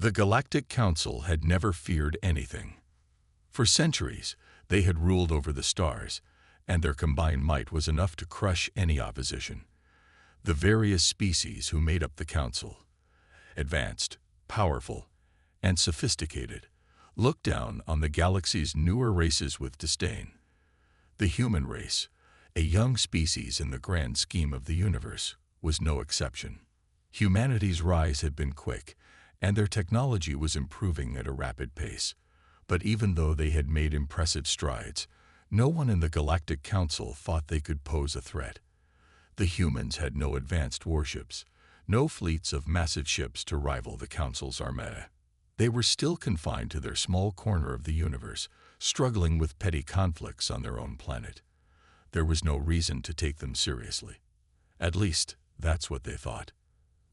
The Galactic Council had never feared anything. For centuries, they had ruled over the stars, and their combined might was enough to crush any opposition. The various species who made up the Council, advanced, powerful, and sophisticated, looked down on the galaxy's newer races with disdain. The human race, a young species in the grand scheme of the universe, was no exception. Humanity's rise had been quick, and their technology was improving at a rapid pace. But even though they had made impressive strides, no one in the Galactic Council thought they could pose a threat. The humans had no advanced warships, no fleets of massive ships to rival the Council's armada. They were still confined to their small corner of the universe, struggling with petty conflicts on their own planet. There was no reason to take them seriously. At least, that's what they thought.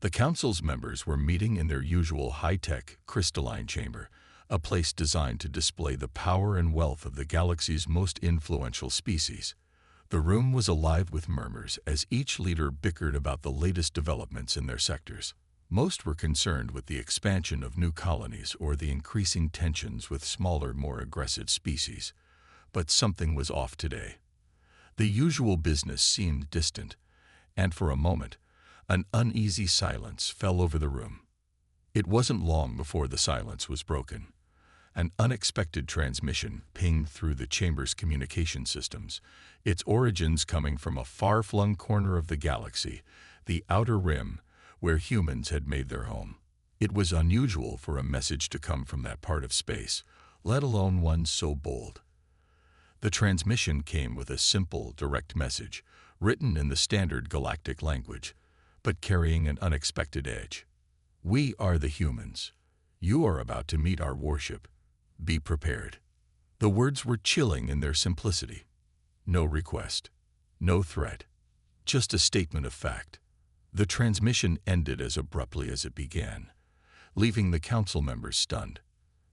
The Council's members were meeting in their usual high-tech, crystalline chamber, a place designed to display the power and wealth of the galaxy's most influential species. The room was alive with murmurs as each leader bickered about the latest developments in their sectors. Most were concerned with the expansion of new colonies or the increasing tensions with smaller, more aggressive species. But something was off today. The usual business seemed distant, and for a moment, an uneasy silence fell over the room. It wasn't long before the silence was broken. An unexpected transmission pinged through the chamber's communication systems, its origins coming from a far-flung corner of the galaxy, the outer rim, where humans had made their home. It was unusual for a message to come from that part of space, let alone one so bold. The transmission came with a simple, direct message, written in the standard galactic language, but carrying an unexpected edge. "We are the humans. You are about to meet our warship. Be prepared." The words were chilling in their simplicity. No request, no threat, just a statement of fact. The transmission ended as abruptly as it began, leaving the Council members stunned.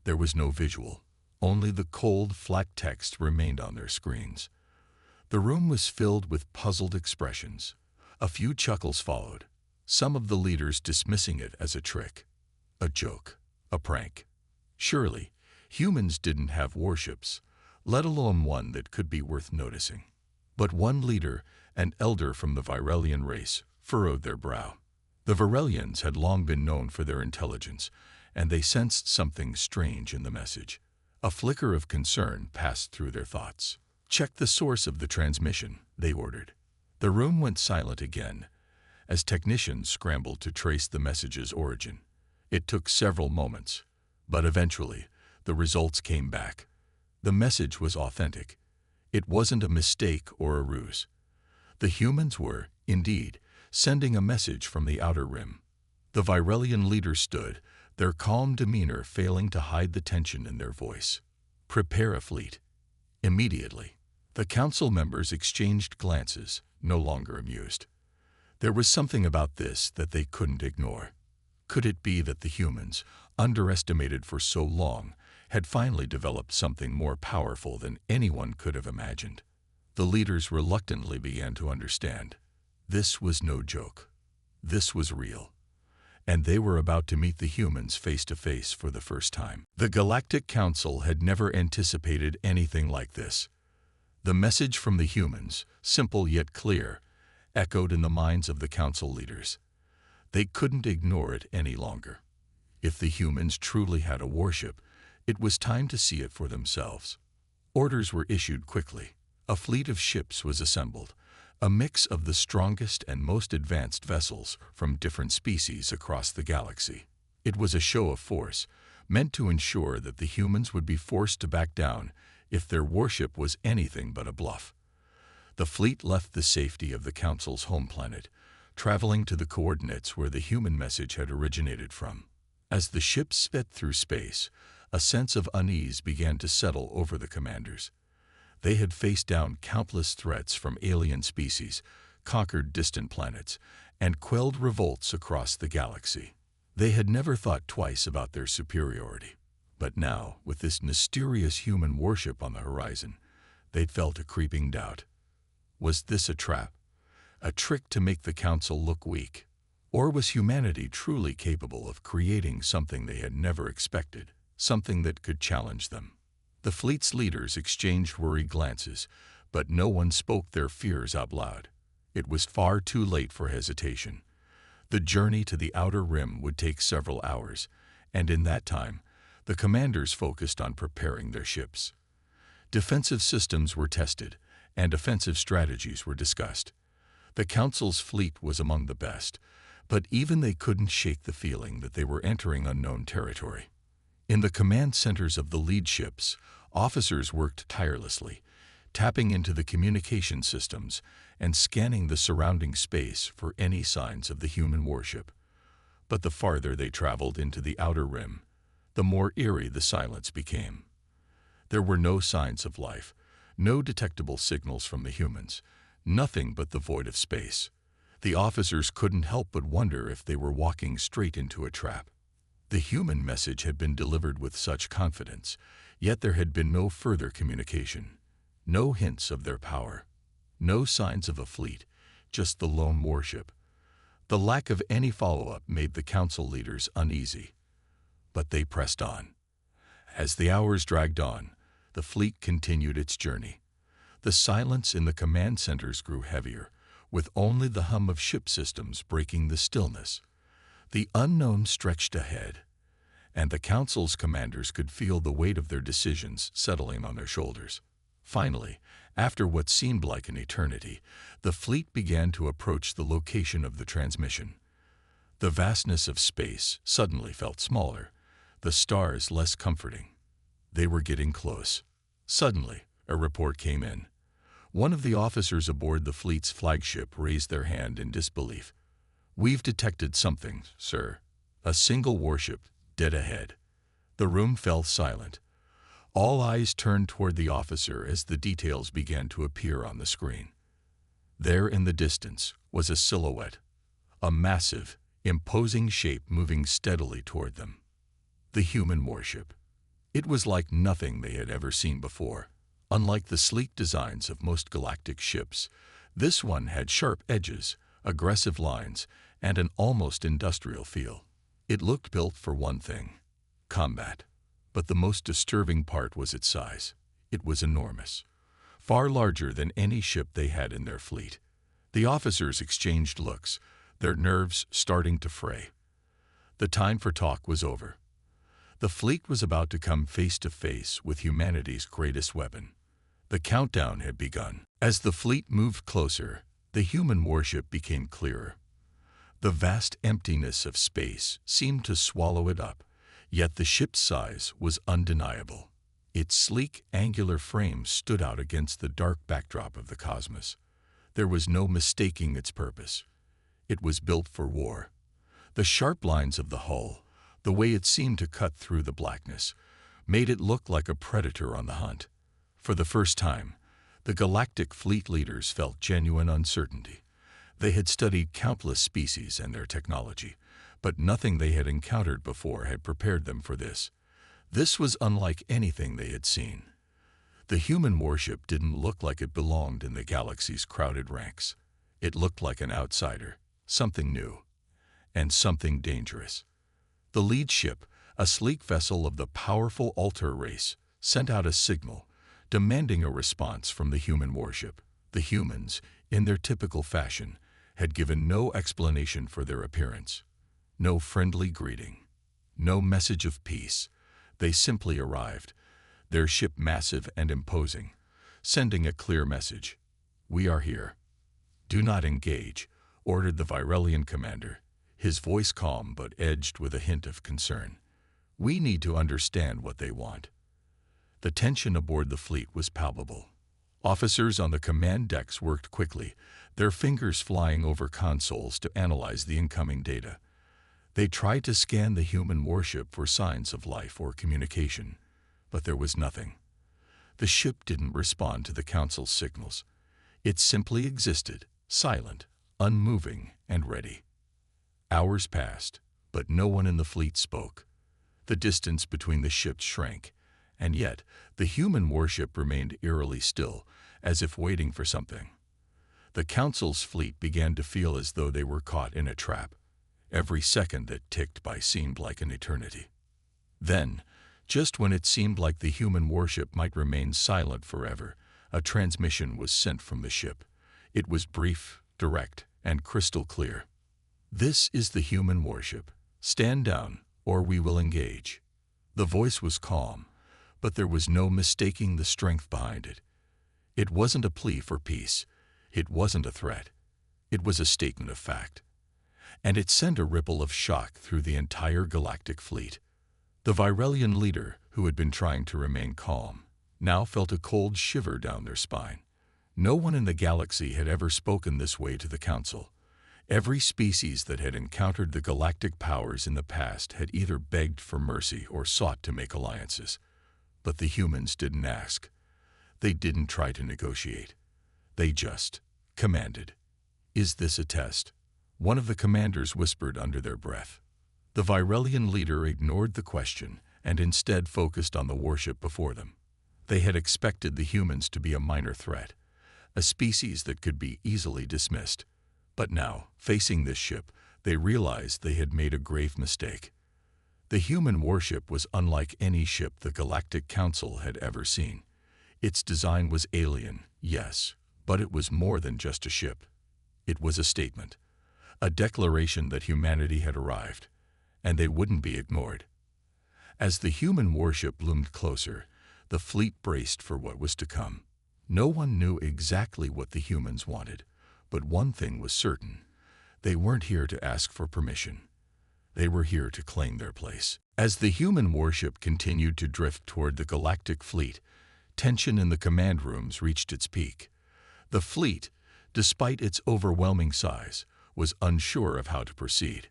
There was no visual, only the cold, flat text remained on their screens. The room was filled with puzzled expressions. A few chuckles followed, some of the leaders dismissing it as a trick, a joke, a prank. Surely, humans didn't have warships, let alone one that could be worth noticing. But one leader, an elder from the Virelian race, furrowed their brow. The Virelians had long been known for their intelligence, and they sensed something strange in the message. A flicker of concern passed through their thoughts. "Check the source of the transmission," they ordered. The room went silent again, as technicians scrambled to trace the message's origin. It took several moments, but eventually, the results came back. The message was authentic. It wasn't a mistake or a ruse. The humans were, indeed, sending a message from the outer rim. The Virelian leader stood, their calm demeanor failing to hide the tension in their voice. "Prepare a fleet." Immediately, the Council members exchanged glances, no longer amused. There was something about this that they couldn't ignore. Could it be that the humans, underestimated for so long, had finally developed something more powerful than anyone could have imagined? The leaders reluctantly began to understand. This was no joke. This was real. And they were about to meet the humans face to face for the first time. The Galactic Council had never anticipated anything like this. The message from the humans, simple yet clear, echoed in the minds of the Council leaders. They couldn't ignore it any longer. If the humans truly had a warship, it was time to see it for themselves. Orders were issued quickly. A fleet of ships was assembled, a mix of the strongest and most advanced vessels from different species across the galaxy. It was a show of force, meant to ensure that the humans would be forced to back down if their warship was anything but a bluff. The fleet left the safety of the Council's home planet, traveling to the coordinates where the human message had originated from. As the ship sped through space, a sense of unease began to settle over the commanders. They had faced down countless threats from alien species, conquered distant planets, and quelled revolts across the galaxy. They had never thought twice about their superiority. But now, with this mysterious human warship on the horizon, they'd felt a creeping doubt. Was this a trap? A trick to make the Council look weak? Or was humanity truly capable of creating something they had never expected, something that could challenge them? The fleet's leaders exchanged worried glances, but no one spoke their fears out loud. It was far too late for hesitation. The journey to the outer rim would take several hours, and in that time, the commanders focused on preparing their ships. Defensive systems were tested, and offensive strategies were discussed. The Council's fleet was among the best, but even they couldn't shake the feeling that they were entering unknown territory. In the command centers of the lead ships, officers worked tirelessly, tapping into the communication systems and scanning the surrounding space for any signs of the human warship. But the farther they traveled into the outer rim, the more eerie the silence became. There were no signs of life, no detectable signals from the humans, nothing but the void of space. The officers couldn't help but wonder if they were walking straight into a trap. The human message had been delivered with such confidence, yet there had been no further communication, no hints of their power, no signs of a fleet, just the lone warship. The lack of any follow-up made the council leaders uneasy, but they pressed on. As the hours dragged on, the fleet continued its journey. The silence in the command centers grew heavier, with only the hum of ship systems breaking the stillness. The unknown stretched ahead, and the council's commanders could feel the weight of their decisions settling on their shoulders. Finally, after what seemed like an eternity, the fleet began to approach the location of the transmission. The vastness of space suddenly felt smaller, the stars less comforting. They were getting close. Suddenly, a report came in. One of the officers aboard the fleet's flagship raised their hand in disbelief. "We've detected something, sir. A single warship, dead ahead." The room fell silent. All eyes turned toward the officer as the details began to appear on the screen. There in the distance was a silhouette, a massive, imposing shape moving steadily toward them. The human warship. It was like nothing they had ever seen before. Unlike the sleek designs of most galactic ships, this one had sharp edges, aggressive lines, and an almost industrial feel. It looked built for one thing: combat. But the most disturbing part was its size. It was enormous, far larger than any ship they had in their fleet. The officers exchanged looks, their nerves starting to fray. The time for talk was over. The fleet was about to come face to face with humanity's greatest weapon. The countdown had begun. As the fleet moved closer, the human warship became clearer. The vast emptiness of space seemed to swallow it up, yet the ship's size was undeniable. Its sleek, angular frame stood out against the dark backdrop of the cosmos. There was no mistaking its purpose. It was built for war. The sharp lines of the hull, the way it seemed to cut through the blackness, made it look like a predator on the hunt. For the first time, the galactic fleet leaders felt genuine uncertainty. They had studied countless species and their technology, but nothing they had encountered before had prepared them for this. This was unlike anything they had seen. The human warship didn't look like it belonged in the galaxy's crowded ranks. It looked like an outsider, something new, and something dangerous. The lead ship, a sleek vessel of the powerful Alter race, sent out a signal, demanding a response from the human warship. The humans, in their typical fashion, had given no explanation for their appearance. No friendly greeting, no message of peace. They simply arrived, their ship massive and imposing, sending a clear message. "We are here." "Do not engage," ordered the Virelian commander, his voice calm but edged with a hint of concern. "We need to understand what they want." The tension aboard the fleet was palpable. Officers on the command decks worked quickly, their fingers flying over consoles to analyze the incoming data. They tried to scan the human warship for signs of life or communication, but there was nothing. The ship didn't respond to the council's signals. It simply existed, silent, unmoving, and ready. Hours passed, but no one in the fleet spoke. The distance between the ships shrank, and yet the human warship remained eerily still, as if waiting for something. The council's fleet began to feel as though they were caught in a trap. Every second that ticked by seemed like an eternity. Then, just when it seemed like the human warship might remain silent forever, a transmission was sent from the ship. It was brief, direct, and crystal clear. "This is the human warship. Stand down, or we will engage." The voice was calm, but there was no mistaking the strength behind it. It wasn't a plea for peace. It wasn't a threat. It was a statement of fact. And it sent a ripple of shock through the entire galactic fleet. The Virelian leader, who had been trying to remain calm, now felt a cold shiver down their spine. No one in the galaxy had ever spoken this way to the Council. Every species that had encountered the galactic powers in the past had either begged for mercy or sought to make alliances. But the humans didn't ask. They didn't try to negotiate. They just commanded. "Is this a test?" one of the commanders whispered under their breath. The Virelian leader ignored the question and instead focused on the warship before them. They had expected the humans to be a minor threat, a species that could be easily dismissed. But now, facing this ship, they realized they had made a grave mistake. The human warship was unlike any ship the Galactic Council had ever seen. Its design was alien, yes, but it was more than just a ship. It was a statement, a declaration that humanity had arrived, and they wouldn't be ignored. As the human warship loomed closer, the fleet braced for what was to come. No one knew exactly what the humans wanted, but one thing was certain. They weren't here to ask for permission. They were here to claim their place. As the human warship continued to drift toward the galactic fleet, tension in the command rooms reached its peak. The fleet, despite its overwhelming size, was unsure of how to proceed.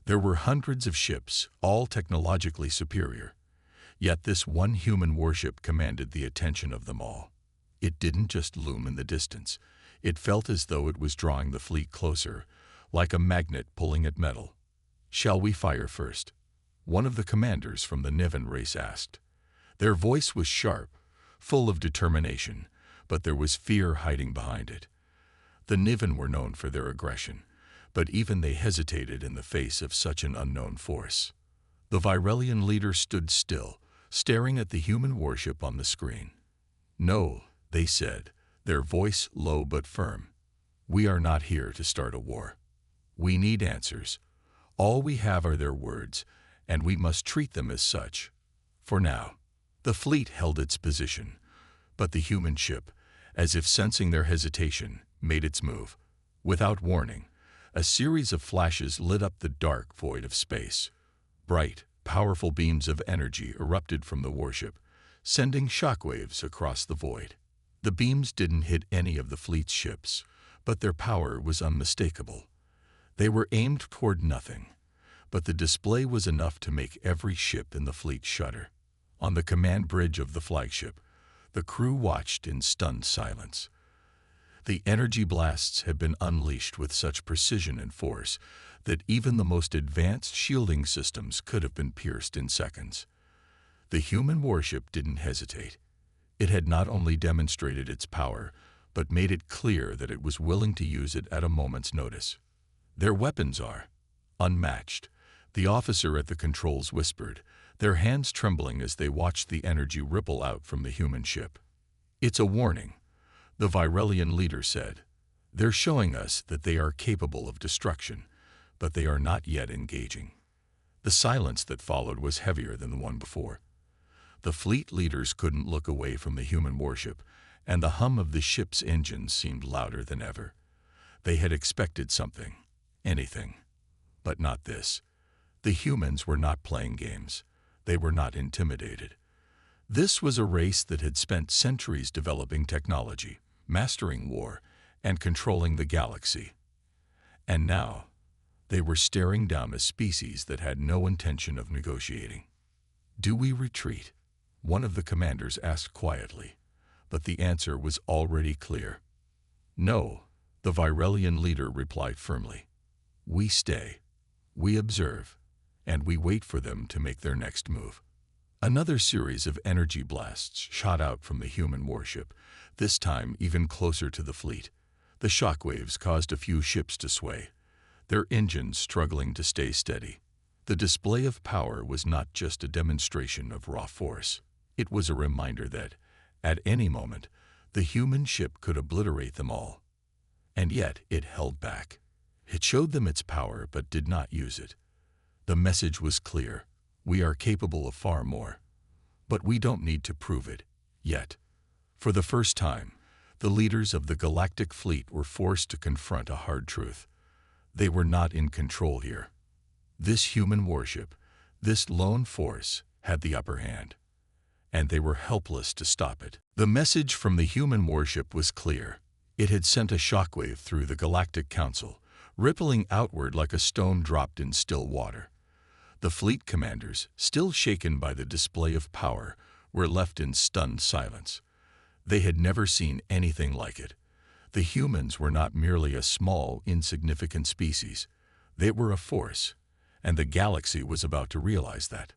There were hundreds of ships, all technologically superior. Yet this one human warship commanded the attention of them all. It didn't just loom in the distance. It felt as though it was drawing the fleet closer, like a magnet pulling at metal. "Shall we fire first?" one of the commanders from the Niven race asked. Their voice was sharp, full of determination, but there was fear hiding behind it. The Niven were known for their aggression, but even they hesitated in the face of such an unknown force. The Virelian leader stood still, staring at the human warship on the screen. "No," they said, their voice low but firm. "We are not here to start a war. We need answers. All we have are their words, and we must treat them as such. For now." The fleet held its position, but the human ship, as if sensing their hesitation, made its move. Without warning, a series of flashes lit up the dark void of space. Bright, powerful beams of energy erupted from the warship, sending shockwaves across the void. The beams didn't hit any of the fleet's ships, but their power was unmistakable. They were aimed toward nothing, but the display was enough to make every ship in the fleet shudder. On the command bridge of the flagship, the crew watched in stunned silence. The energy blasts had been unleashed with such precision and force that even the most advanced shielding systems could have been pierced in seconds. The human warship didn't hesitate. It had not only demonstrated its power, but made it clear that it was willing to use it at a moment's notice. "Their weapons are unmatched," the officer at the controls whispered, their hands trembling as they watched the energy ripple out from the human ship. "It's a warning," the Virelian leader said. "They're showing us that they are capable of destruction, but they are not yet engaging." The silence that followed was heavier than the one before. The fleet leaders couldn't look away from the human warship, and the hum of the ship's engines seemed louder than ever. They had expected something, anything, but not this. The humans were not playing games. They were not intimidated. This was a race that had spent centuries developing technology, mastering war, and controlling the galaxy. And now, they were staring down a species that had no intention of negotiating. "Do we retreat?" one of the commanders asked quietly, but the answer was already clear. "No," the Virelian leader replied firmly. "We stay, we observe, and we wait for them to make their next move." Another series of energy blasts shot out from the human warship, this time even closer to the fleet. The shockwaves caused a few ships to sway. their engines struggling to stay steady. The display of power was not just a demonstration of raw force. It was a reminder that, at any moment, the human ship could obliterate them all. And yet it held back. It showed them its power but did not use it. The message was clear. We are capable of far more. But we don't need to prove it, yet. For the first time, the leaders of the Galactic fleet were forced to confront a hard truth. They were not in control here. This human warship, this lone force, had the upper hand, and they were helpless to stop it. The message from the human warship was clear. It had sent a shockwave through the Galactic Council, rippling outward like a stone dropped in still water. The fleet commanders, still shaken by the display of power, were left in stunned silence. They had never seen anything like it. The humans were not merely a small, insignificant species. They were a force, and the galaxy was about to realize that.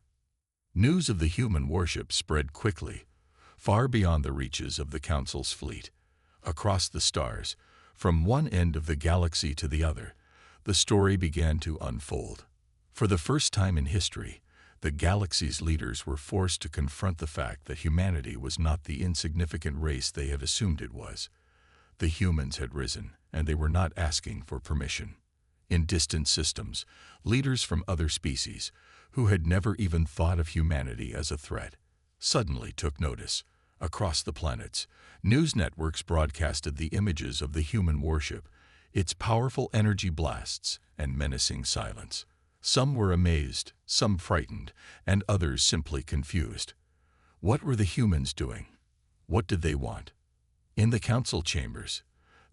News of the human warship spread quickly, far beyond the reaches of the Council's fleet. Across the stars, from one end of the galaxy to the other, the story began to unfold. For the first time in history, the galaxy's leaders were forced to confront the fact that humanity was not the insignificant race they had assumed it was. The humans had risen, and they were not asking for permission. In distant systems, leaders from other species, who had never even thought of humanity as a threat, suddenly took notice. Across the planets, news networks broadcasted the images of the human warship, its powerful energy blasts and menacing silence. Some were amazed, some frightened, and others simply confused. What were the humans doing? What did they want? In the council chambers,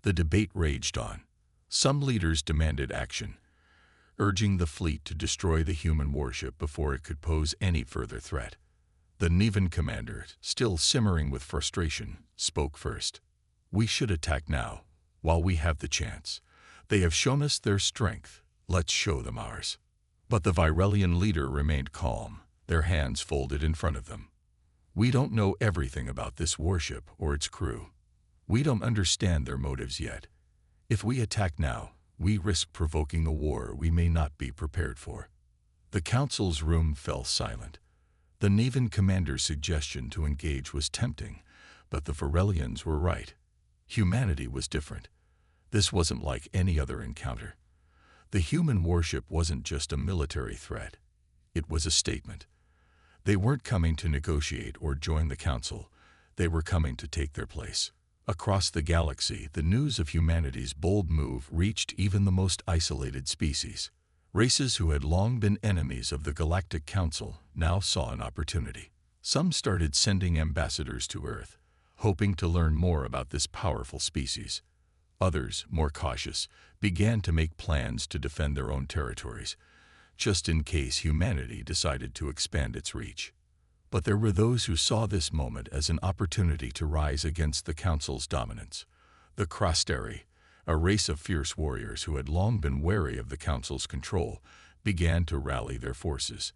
the debate raged on. Some leaders demanded action, urging the fleet to destroy the human warship before it could pose any further threat. The Nevan commander, still simmering with frustration, spoke first. "We should attack now, while we have the chance. They have shown us their strength. Let's show them ours." But the Virelian leader remained calm, their hands folded in front of them. "We don't know everything about this warship or its crew. We don't understand their motives yet. If we attack now, we risk provoking a war we may not be prepared for." The council's room fell silent. The Nevan commander's suggestion to engage was tempting, but the Virelians were right. Humanity was different. This wasn't like any other encounter. The human warship wasn't just a military threat. It was a statement. They weren't coming to negotiate or join the council. They were coming to take their place. Across the galaxy, the news of humanity's bold move reached even the most isolated species. Races who had long been enemies of the Galactic Council now saw an opportunity. Some started sending ambassadors to Earth, hoping to learn more about this powerful species. Others, more cautious, began to make plans to defend their own territories, just in case humanity decided to expand its reach. But there were those who saw this moment as an opportunity to rise against the Council's dominance. The Crosteri, a race of fierce warriors who had long been wary of the Council's control, began to rally their forces.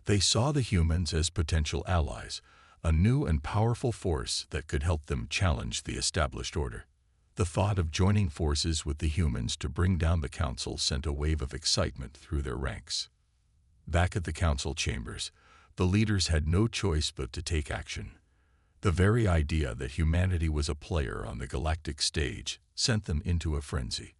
They saw the humans as potential allies, a new and powerful force that could help them challenge the established order. The thought of joining forces with the humans to bring down the Council sent a wave of excitement through their ranks. Back at the Council chambers, the leaders had no choice but to take action. The very idea that humanity was a player on the galactic stage sent them into a frenzy.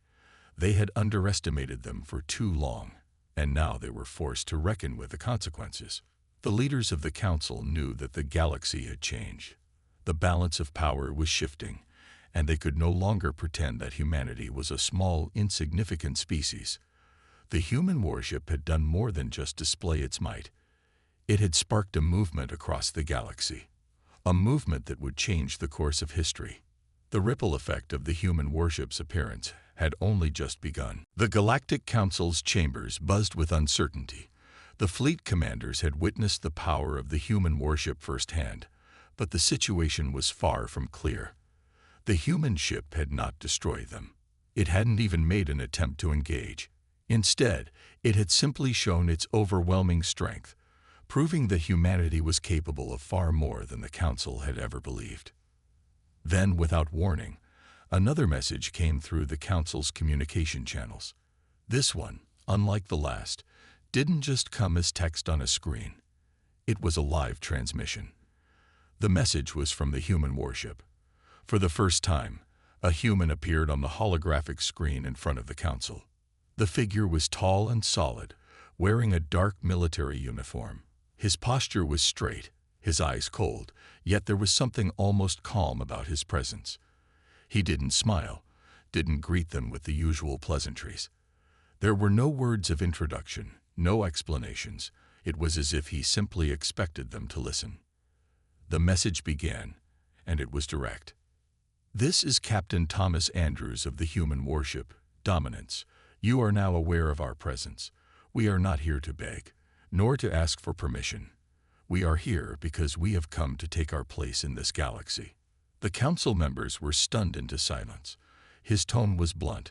They had underestimated them for too long, and now they were forced to reckon with the consequences. The leaders of the Council knew that the galaxy had changed. The balance of power was shifting, and they could no longer pretend that humanity was a small, insignificant species. The human warship had done more than just display its might. It had sparked a movement across the galaxy, a movement that would change the course of history. The ripple effect of the human warship's appearance had only just begun. The Galactic Council's chambers buzzed with uncertainty. The fleet commanders had witnessed the power of the human warship firsthand, but the situation was far from clear. The human ship had not destroyed them. It hadn't even made an attempt to engage. Instead, it had simply shown its overwhelming strength, proving that humanity was capable of far more than the Council had ever believed. Then, without warning, another message came through the Council's communication channels. This one, unlike the last, didn't just come as text on a screen. It was a live transmission. The message was from the human warship. For the first time, a human appeared on the holographic screen in front of the council. The figure was tall and solid, wearing a dark military uniform. His posture was straight, his eyes cold, yet there was something almost calm about his presence. He didn't smile, didn't greet them with the usual pleasantries. There were no words of introduction, no explanations. It was as if he simply expected them to listen. The message began, and it was direct. "This is Captain Thomas Andrews of the human warship, Dominance. You are now aware of our presence. We are not here to beg, nor to ask for permission. We are here because we have come to take our place in this galaxy." The council members were stunned into silence. His tone was blunt,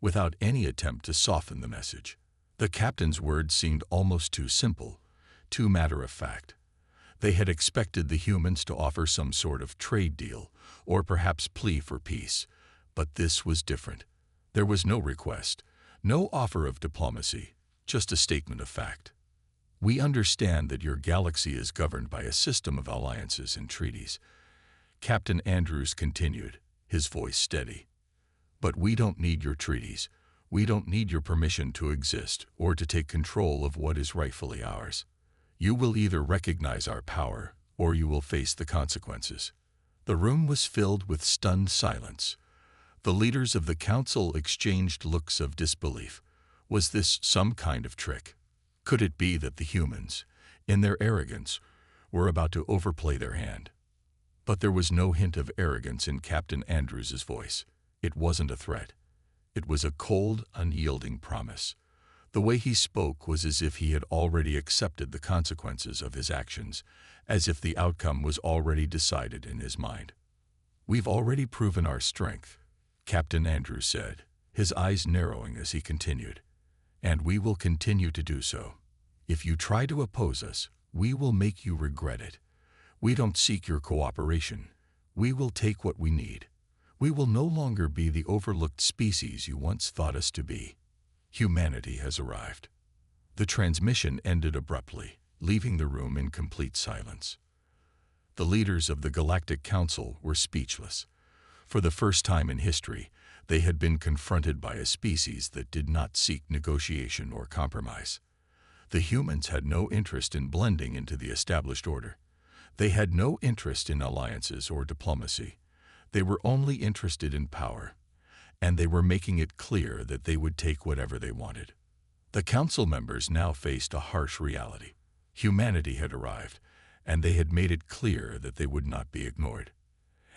without any attempt to soften the message. The captain's words seemed almost too simple, too matter-of-fact. They had expected the humans to offer some sort of trade deal, or perhaps plea for peace. But this was different. There was no request, no offer of diplomacy, just a statement of fact. "We understand that your galaxy is governed by a system of alliances and treaties," Captain Andrews continued, his voice steady. "But we don't need your treaties. We don't need your permission to exist or to take control of what is rightfully ours. You will either recognize our power or you will face the consequences." The room was filled with stunned silence. The leaders of the council exchanged looks of disbelief. Was this some kind of trick? Could it be that the humans, in their arrogance, were about to overplay their hand? But there was no hint of arrogance in Captain Andrews's voice. It wasn't a threat. It was a cold, unyielding promise. The way he spoke was as if he had already accepted the consequences of his actions, as if the outcome was already decided in his mind. "We've already proven our strength," Captain Andrews said, his eyes narrowing as he continued. "And we will continue to do so. If you try to oppose us, we will make you regret it. We don't seek your cooperation. We will take what we need. We will no longer be the overlooked species you once thought us to be. Humanity has arrived." The transmission ended abruptly, leaving the room in complete silence. The leaders of the Galactic Council were speechless. For the first time in history, they had been confronted by a species that did not seek negotiation or compromise. The humans had no interest in blending into the established order. They had no interest in alliances or diplomacy. They were only interested in power, and they were making it clear that they would take whatever they wanted. The council members now faced a harsh reality. Humanity had arrived, and they had made it clear that they would not be ignored.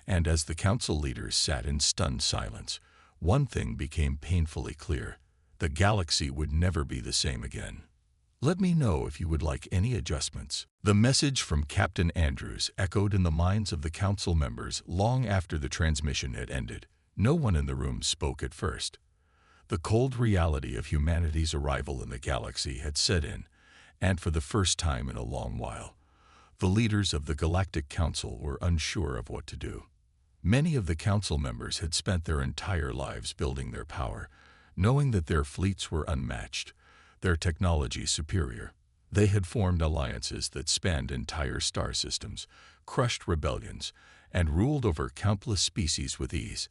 And as the council leaders sat in stunned silence, one thing became painfully clear: the galaxy would never be the same again. "Let me know if you would like any adjustments." The message from Captain Andrews echoed in the minds of the council members long after the transmission had ended. No one in the room spoke at first. The cold reality of humanity's arrival in the galaxy had set in, and for the first time in a long while, the leaders of the Galactic Council were unsure of what to do. Many of the council members had spent their entire lives building their power, knowing that their fleets were unmatched, their technology superior. They had formed alliances that spanned entire star systems, crushed rebellions, and ruled over countless species with ease.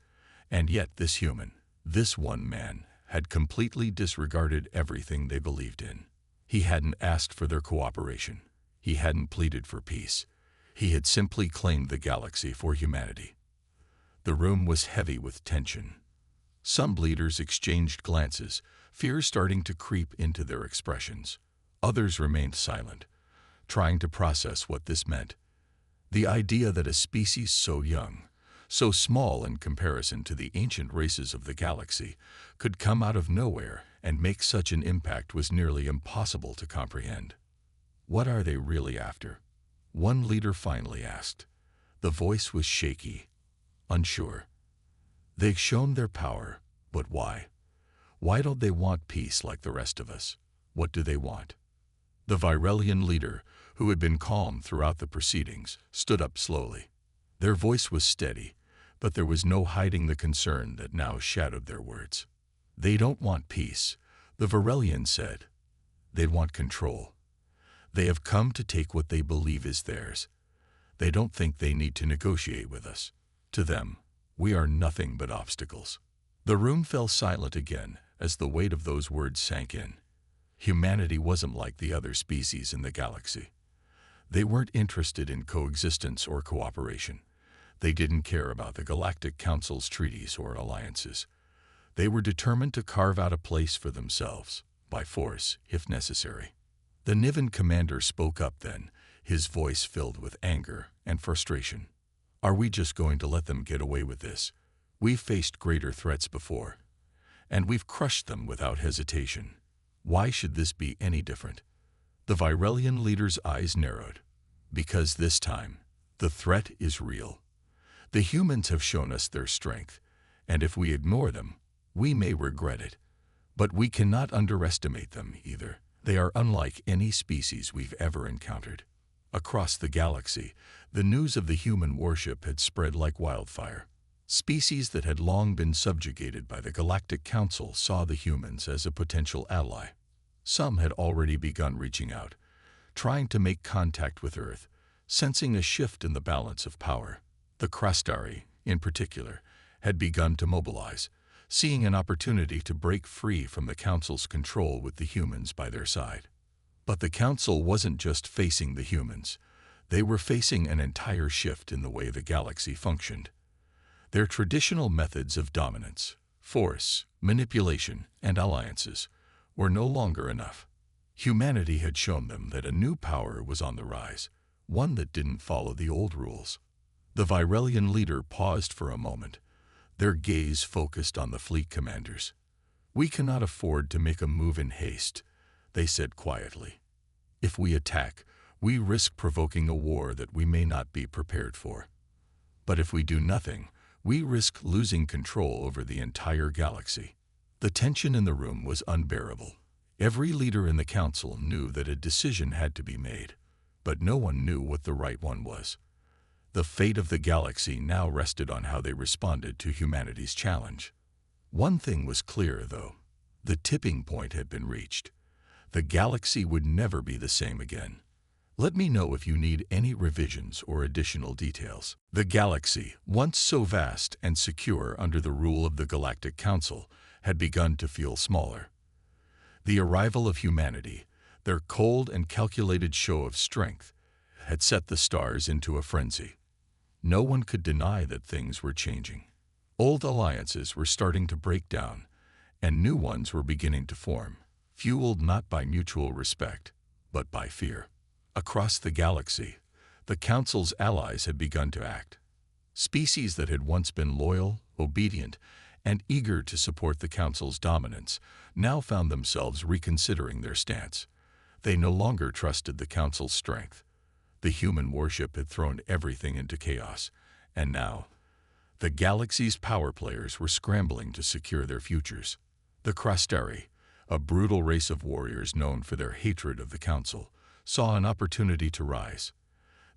And yet this human, this one man, had completely disregarded everything they believed in. He hadn't asked for their cooperation. He hadn't pleaded for peace. He had simply claimed the galaxy for humanity. The room was heavy with tension. Some leaders exchanged glances, fear starting to creep into their expressions. Others remained silent, trying to process what this meant. The idea that a species so young, so small in comparison to the ancient races of the galaxy, could come out of nowhere and make such an impact was nearly impossible to comprehend. "What are they really after?" one leader finally asked. The voice was shaky, unsure. "They've shown their power, but why? Why don't they want peace like the rest of us? What do they want?" The Virelian leader, who had been calm throughout the proceedings, stood up slowly. Their voice was steady, but there was no hiding the concern that now shadowed their words. "They don't want peace. The Varelians said, "They want control. They have come to take what they believe is theirs. They don't think they need to negotiate with us. To them, we are nothing but obstacles." The room fell silent again as the weight of those words sank in. Humanity wasn't like the other species in the galaxy. They weren't interested in coexistence or cooperation. They didn't care about the Galactic Council's treaties or alliances. They were determined to carve out a place for themselves, by force, if necessary. The Niven commander spoke up then, his voice filled with anger and frustration. "Are we just going to let them get away with this? We've faced greater threats before, and we've crushed them without hesitation. Why should this be any different?" The Virelian leader's eyes narrowed. "Because this time, the threat is real. The humans have shown us their strength, and if we ignore them, we may regret it. But we cannot underestimate them either. They are unlike any species we've ever encountered." Across the galaxy, the news of the human warship had spread like wildfire. Species that had long been subjugated by the Galactic Council saw the humans as a potential ally. Some had already begun reaching out, trying to make contact with Earth, sensing a shift in the balance of power. The Krastari, in particular, had begun to mobilize, seeing an opportunity to break free from the Council's control with the humans by their side. But the Council wasn't just facing the humans. They were facing an entire shift in the way the galaxy functioned. Their traditional methods of dominance, force, manipulation, and alliances were no longer enough. Humanity had shown them that a new power was on the rise, one that didn't follow the old rules. The Virelian leader paused for a moment, their gaze focused on the fleet commanders. "We cannot afford to make a move in haste," they said quietly. "If we attack, we risk provoking a war that we may not be prepared for. But if we do nothing, we risk losing control over the entire galaxy." The tension in the room was unbearable. Every leader in the council knew that a decision had to be made, but no one knew what the right one was. The fate of the galaxy now rested on how they responded to humanity's challenge. One thing was clear, though. The tipping point had been reached. The galaxy would never be the same again. Let me know if you need any revisions or additional details. The galaxy, once so vast and secure under the rule of the Galactic Council, had begun to feel smaller. The arrival of humanity, their cold and calculated show of strength, had set the stars into a frenzy. No one could deny that things were changing. Old alliances were starting to break down, and new ones were beginning to form, fueled not by mutual respect, but by fear. Across the galaxy, the Council's allies had begun to act. Species that had once been loyal, obedient, and eager to support the Council's dominance now found themselves reconsidering their stance. They no longer trusted the Council's strength. The human warship had thrown everything into chaos, and now, the galaxy's power players were scrambling to secure their futures. The Krastari, a brutal race of warriors known for their hatred of the Council, saw an opportunity to rise.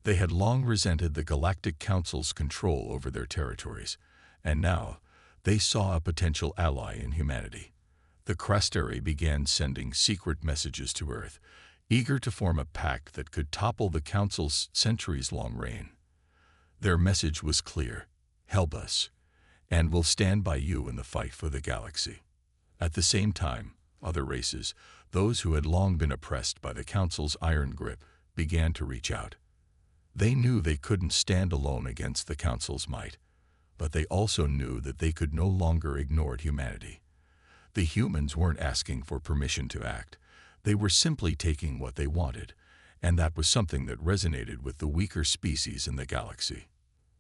They had long resented the Galactic Council's control over their territories, and now they saw a potential ally in humanity. The Krastari began sending secret messages to Earth, eager to form a pact that could topple the Council's centuries-long reign. Their message was clear: help us, and we'll stand by you in the fight for the galaxy. At the same time, other races, those who had long been oppressed by the Council's iron grip, began to reach out. They knew they couldn't stand alone against the Council's might, but they also knew that they could no longer ignore humanity. The humans weren't asking for permission to act. They were simply taking what they wanted, and that was something that resonated with the weaker species in the galaxy.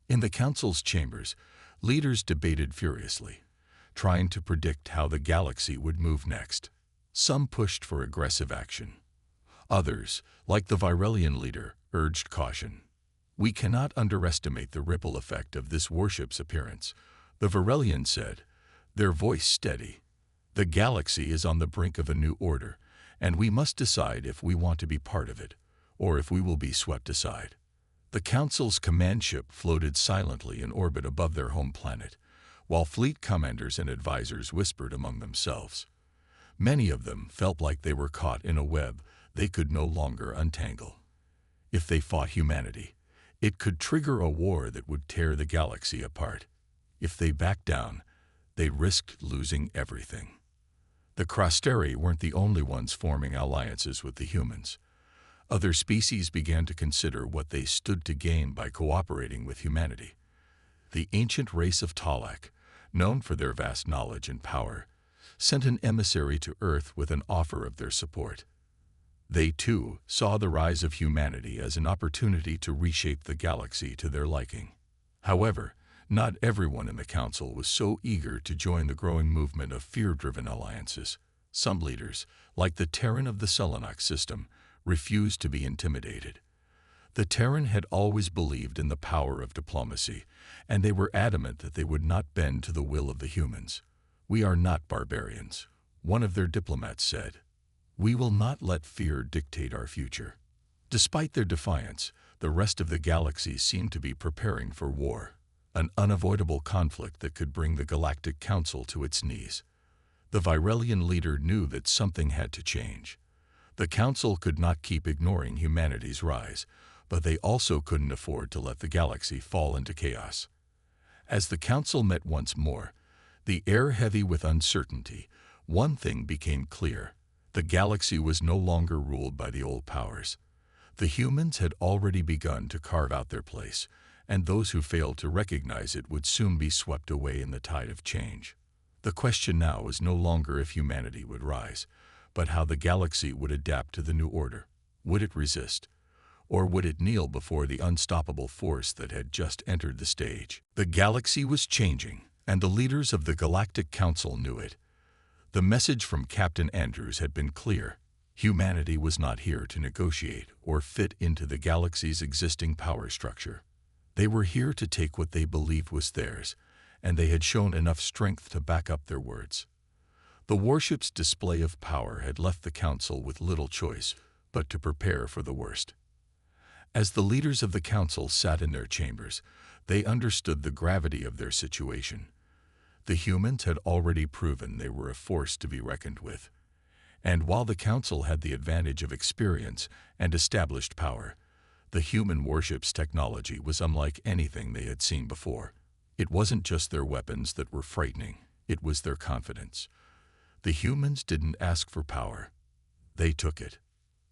In the Council's chambers, leaders debated furiously, trying to predict how the galaxy would move next. Some pushed for aggressive action. Others, like the Virelian leader, urged caution. "We cannot underestimate the ripple effect of this warship's appearance," the Virelian said, their voice steady. "The galaxy is on the brink of a new order, and we must decide if we want to be part of it, or if we will be swept aside." The Council's command ship floated silently in orbit above their home planet, while fleet commanders and advisors whispered among themselves. Many of them felt like they were caught in a web they could no longer untangle. If they fought humanity, it could trigger a war that would tear the galaxy apart. If they backed down, they risked losing everything. The Crosteri weren't the only ones forming alliances with the humans. Other species began to consider what they stood to gain by cooperating with humanity. The ancient race of Talak, known for their vast knowledge and power, sent an emissary to Earth with an offer of their support. They, too, saw the rise of humanity as an opportunity to reshape the galaxy to their liking. However, not everyone in the Council was so eager to join the growing movement of fear-driven alliances. Some leaders, like the Terran of the Selenac system, refused to be intimidated. The Terran had always believed in the power of diplomacy, and they were adamant that they would not bend to the will of the humans. "We are not barbarians," one of their diplomats said. "We will not let fear dictate our future." Despite their defiance, the rest of the galaxy seemed to be preparing for war, an unavoidable conflict that could bring the Galactic Council to its knees. The Virelian leader knew that something had to change. The Council could not keep ignoring humanity's rise, but they also couldn't afford to let the galaxy fall into chaos. As the Council met once more, the air heavy with uncertainty, one thing became clear. The galaxy was no longer ruled by the old powers. The humans had already begun to carve out their place, and those who failed to recognize it would soon be swept away in the tide of change. The question now was no longer if humanity would rise, but how the galaxy would adapt to the new order. Would it resist? Or would it kneel before the unstoppable force that had just entered the stage? The galaxy was changing, and the leaders of the Galactic Council knew it. The message from Captain Andrews had been clear. Humanity was not here to negotiate or fit into the galaxy's existing power structure. They were here to take what they believed was theirs, and they had shown enough strength to back up their words. The warship's display of power had left the Council with little choice but to prepare for the worst. As the leaders of the Council sat in their chambers, they understood the gravity of their situation. The humans had already proven they were a force to be reckoned with. And while the Council had the advantage of experience and established power, the human warship's technology was unlike anything they had seen before. It wasn't just their weapons that were frightening, it was their confidence. The humans didn't ask for power. They took it.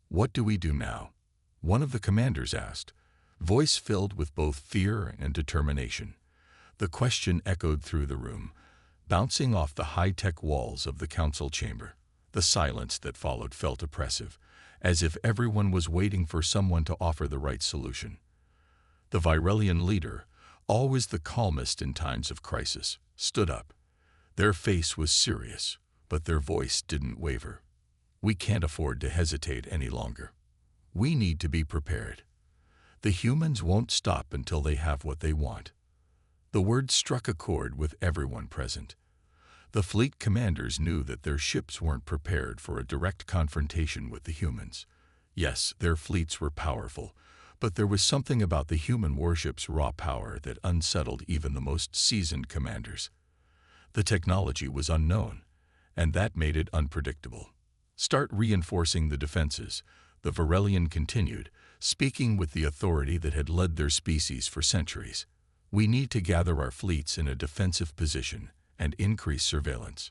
"What do we do now?" one of the commanders asked, voice filled with both fear and determination. The question echoed through the room, bouncing off the high-tech walls of the Council chamber. The silence that followed felt oppressive, as if everyone was waiting for someone to offer the right solution. The Virelian leader, always the calmest in times of crisis, stood up. Their face was serious, but their voice didn't waver. "We can't afford to hesitate any longer. We need to be prepared. The humans won't stop until they have what they want." The words struck a chord with everyone present. The fleet commanders knew that their ships weren't prepared for a direct confrontation with the humans. Yes, their fleets were powerful, but there was something about the human warship's raw power that unsettled even the most seasoned commanders. The technology was unknown, and that made it unpredictable. "Start reinforcing the defenses," the Virelian continued, speaking with the authority that had led their species for centuries. "We need to gather our fleets in a defensive position and increase surveillance.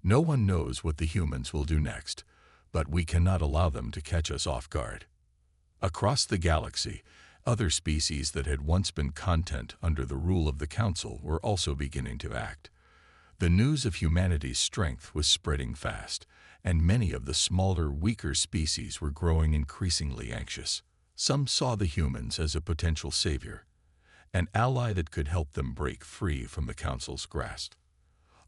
No one knows what the humans will do next, but we cannot allow them to catch us off guard." Across the galaxy, other species that had once been content under the rule of the Council were also beginning to act. The news of humanity's strength was spreading fast, and many of the smaller, weaker species were growing increasingly anxious. Some saw the humans as a potential savior, an ally that could help them break free from the Council's grasp.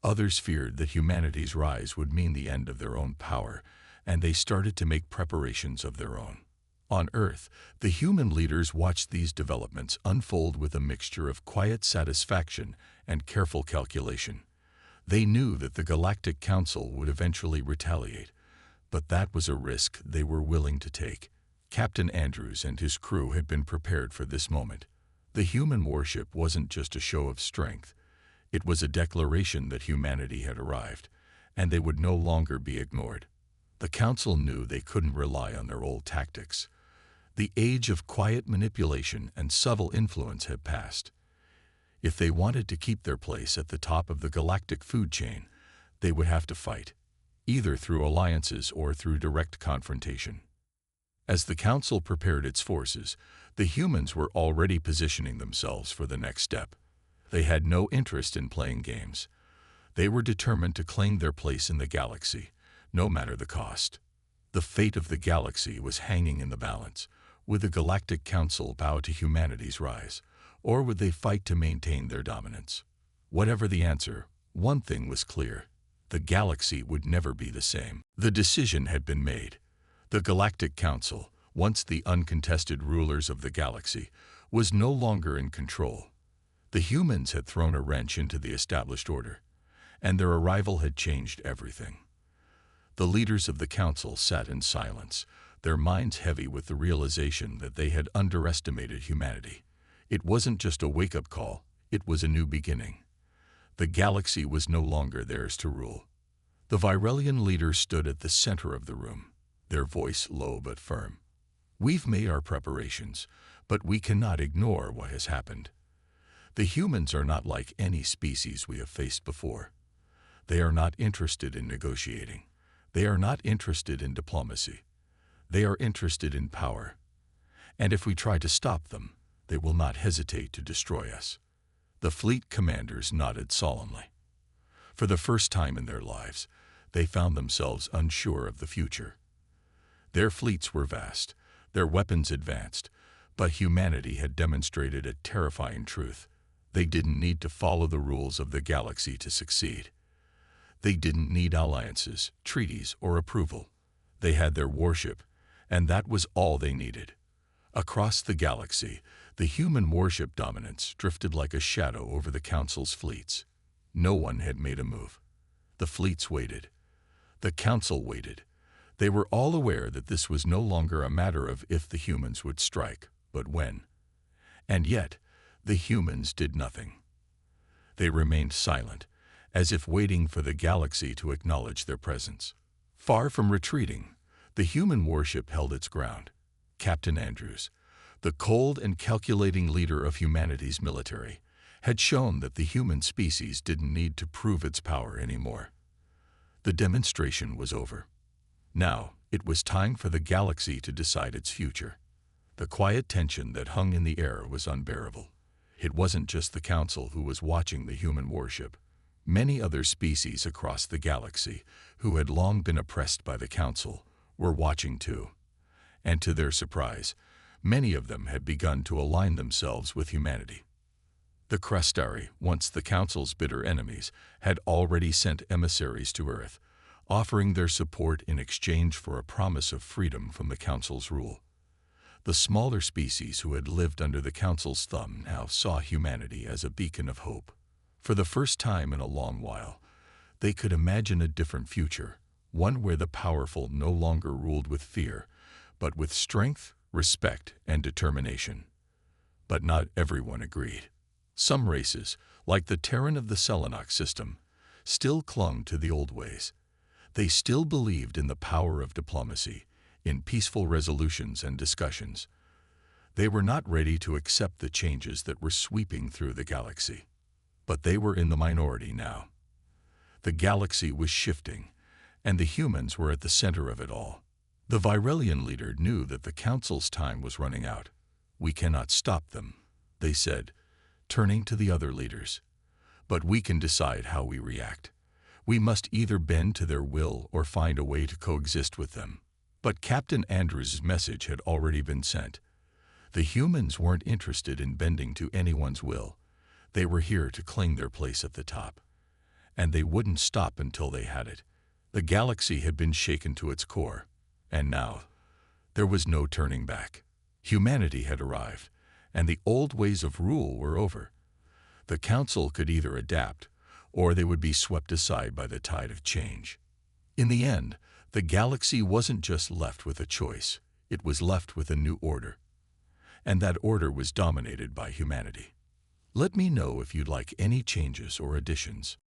Others feared that humanity's rise would mean the end of their own power, and they started to make preparations of their own. On Earth, the human leaders watched these developments unfold with a mixture of quiet satisfaction and careful calculation. They knew that the Galactic Council would eventually retaliate, but that was a risk they were willing to take. Captain Andrews and his crew had been prepared for this moment. The human warship wasn't just a show of strength. It was a declaration that humanity had arrived, and they would no longer be ignored. The council knew they couldn't rely on their old tactics. The age of quiet manipulation and subtle influence had passed. If they wanted to keep their place at the top of the galactic food chain, they would have to fight, either through alliances or through direct confrontation. As the council prepared its forces, the humans were already positioning themselves for the next step. They had no interest in playing games. They were determined to claim their place in the galaxy, no matter the cost. The fate of the galaxy was hanging in the balance. Would the Galactic Council bow to humanity's rise, or would they fight to maintain their dominance? Whatever the answer, one thing was clear: the galaxy would never be the same. The decision had been made. The Galactic Council, once the uncontested rulers of the galaxy, was no longer in control. The humans had thrown a wrench into the established order, and their arrival had changed everything. The leaders of the council sat in silence, their minds heavy with the realization that they had underestimated humanity. It wasn't just a wake-up call, it was a new beginning. The galaxy was no longer theirs to rule. The Virelian leader stood at the center of the room, their voice low but firm. "We've made our preparations, but we cannot ignore what has happened. The humans are not like any species we have faced before. They are not interested in negotiating. They are not interested in diplomacy. They are interested in power. And if we try to stop them, they will not hesitate to destroy us." The fleet commanders nodded solemnly. For the first time in their lives, they found themselves unsure of the future. Their fleets were vast, their weapons advanced, but humanity had demonstrated a terrifying truth. They didn't need to follow the rules of the galaxy to succeed. They didn't need alliances, treaties, or approval. They had their warship, and that was all they needed. Across the galaxy, the human warship dominance drifted like a shadow over the council's fleets. No one had made a move. The fleets waited. The council waited. They were all aware that this was no longer a matter of if the humans would strike, but when. And yet, the humans did nothing. They remained silent, as if waiting for the galaxy to acknowledge their presence. Far from retreating, the human warship held its ground. Captain Andrews, the cold and calculating leader of humanity's military, had shown that the human species didn't need to prove its power anymore. The demonstration was over. Now, it was time for the galaxy to decide its future. The quiet tension that hung in the air was unbearable. It wasn't just the council who was watching the human warship. Many other species across the galaxy, who had long been oppressed by the council, were watching too. And to their surprise, many of them had begun to align themselves with humanity. The Crestari, once the council's bitter enemies, had already sent emissaries to Earth, offering their support in exchange for a promise of freedom from the council's rule. The smaller species who had lived under the council's thumb now saw humanity as a beacon of hope. For the first time in a long while, they could imagine a different future, one where the powerful no longer ruled with fear, but with strength, respect, and determination. But not everyone agreed. Some races, like the Terran of the Selenox system, still clung to the old ways. They still believed in the power of diplomacy, in peaceful resolutions and discussions. They were not ready to accept the changes that were sweeping through the galaxy. But they were in the minority now. The galaxy was shifting, and the humans were at the center of it all. The Virelian leader knew that the council's time was running out. "We cannot stop them," they said, turning to the other leaders. "But we can decide how we react. We must either bend to their will or find a way to coexist with them." But Captain Andrews' message had already been sent. The humans weren't interested in bending to anyone's will. They were here to claim their place at the top. And they wouldn't stop until they had it. The galaxy had been shaken to its core, and now there was no turning back. Humanity had arrived, and the old ways of rule were over. The council could either adapt, or they would be swept aside by the tide of change. In the end, the galaxy wasn't just left with a choice, it was left with a new order. And that order was dominated by humanity. Let me know if you'd like any changes or additions.